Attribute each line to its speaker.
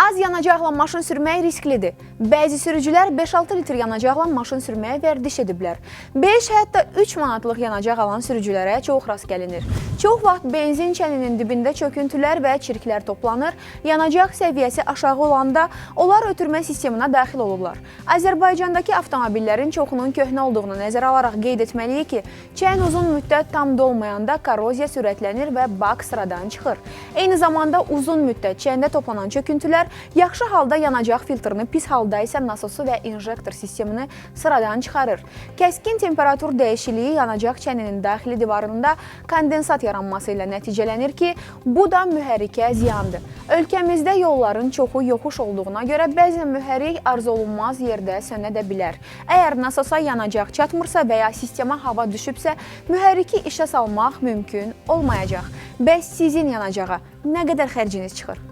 Speaker 1: Az yanacaqla maşın sürmək risklidir. Bəzi sürücülər 5-6 litr yanacaqla maşın sürməyə vərdiş ediblər. 5, hətta 3 manatlıq yanacaq alan sürücülərə çox rast gəlinir. Çox vaxt benzin çəninin dibində çöküntülər və çirklər toplanır. Yanacaq səviyyəsi aşağı olanda onlar ötürmə sisteminə daxil olurlar. Azərbaycandakı avtomobillərin çoxunun köhnə olduğunu nəzərə alaraq qeyd etməliyik ki, çən uzun müddət tam dolmayanda korroziya sürətlənir və bak sıradan çıxır. Eyni zamanda uzun müddət çəndə toplanan çöküntülər yaxşı halda yanacaq filtrini, pis halda isə nasosu və injektor sistemini sıradan çıxarır. Kəskin temperatur dəyişikliyi yanacaq çəninin daxili divarında kondensat yaranması ilə nəticələnir ki, bu da mühərrikə ziyandır. Ölkəmizdə yolların çoxu yoxuş olduğuna görə bəzən mühərrik arzu olunmaz yerdə sönə də bilər. Əgər nasosa yanacaq çatmırsa və ya sistema hava düşübsə, mühərriki işə salmaq mümkün olmayacaq. Bəs sizin yanacağa nə qədər xərciniz çıxır?